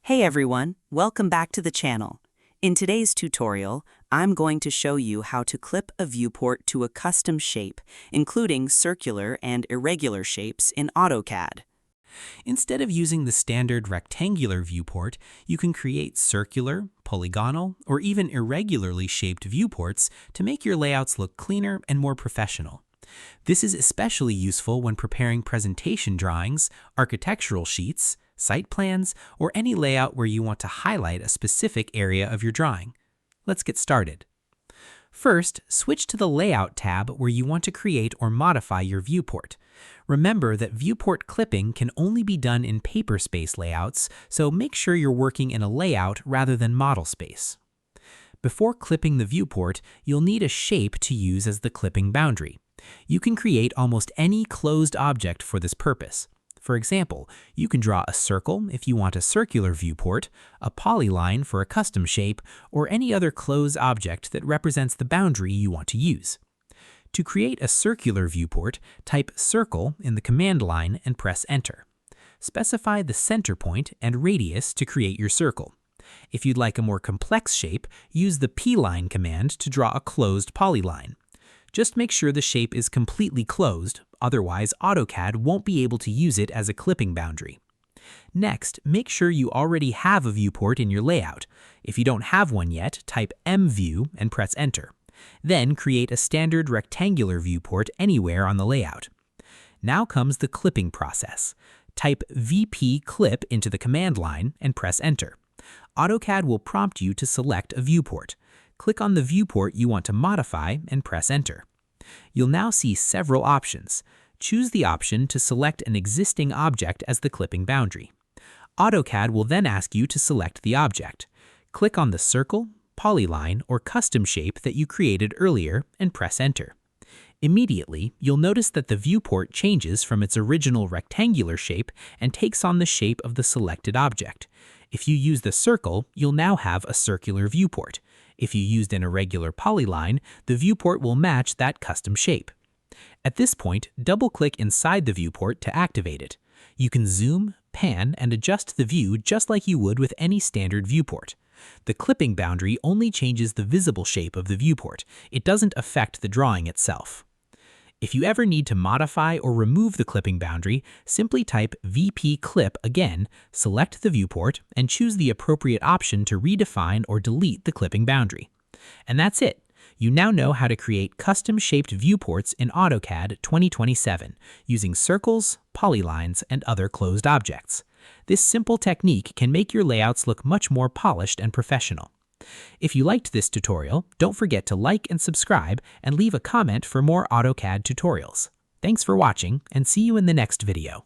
Hey everyone, welcome back to the channel. In today's tutorial, I'm going to show you how to clip a viewport to a custom shape, including circular and irregular shapes in AutoCAD. Instead of using the standard rectangular viewport, you can create circular, polygonal, or even irregularly shaped viewports to make your layouts look cleaner and more professional. This is especially useful when preparing presentation drawings, architectural sheets, site plans, or any layout where you want to highlight a specific area of your drawing. Let's get started. First, switch to the Layout tab where you want to create or modify your viewport. Remember that viewport clipping can only be done in paper space layouts, so make sure you're working in a layout rather than model space. Before clipping the viewport, you'll need a shape to use as the clipping boundary. You can create almost any closed object for this purpose. For example, you can draw a circle if you want a circular viewport, a polyline for a custom shape, or any other closed object that represents the boundary you want to use. To create a circular viewport, type circle in the command line and press enter. Specify the center point and radius to create your circle. If you'd like a more complex shape, use the p-line command to draw a closed polyline. Just make sure the shape is completely closed, otherwise AutoCAD won't be able to use it as a clipping boundary. Next, make sure you already have a viewport in your layout. If you don't have one yet, type mview and press enter. Then create a standard rectangular viewport anywhere on the layout. Now comes the clipping process. Type VP clip into the command line and press enter. AutoCAD will prompt you to select a viewport. Click on the viewport you want to modify and press enter. You'll now see several options. Choose the option to select an existing object as the clipping boundary. AutoCAD will then ask you to select the object. Click on the circle, polyline, or custom shape that you created earlier and press enter. Immediately, you'll notice that the viewport changes from its original rectangular shape and takes on the shape of the selected object. If you use the circle, you'll now have a circular viewport. If you used an irregular polyline, the viewport will match that custom shape. At this point, double-click inside the viewport to activate it. You can zoom, pan, and adjust the view just like you would with any standard viewport. The clipping boundary only changes the visible shape of the viewport. It doesn't affect the drawing itself. If you ever need to modify or remove the clipping boundary, simply type VP clip again, select the viewport, and choose the appropriate option to redefine or delete the clipping boundary. And that's it. You now know how to create custom-shaped viewports in AutoCAD 2027 using circles, polylines, and other closed objects. This simple technique can make your layouts look much more polished and professional. If you liked this tutorial, don't forget to like and subscribe and leave a comment for more AutoCAD tutorials. Thanks for watching and see you in the next video.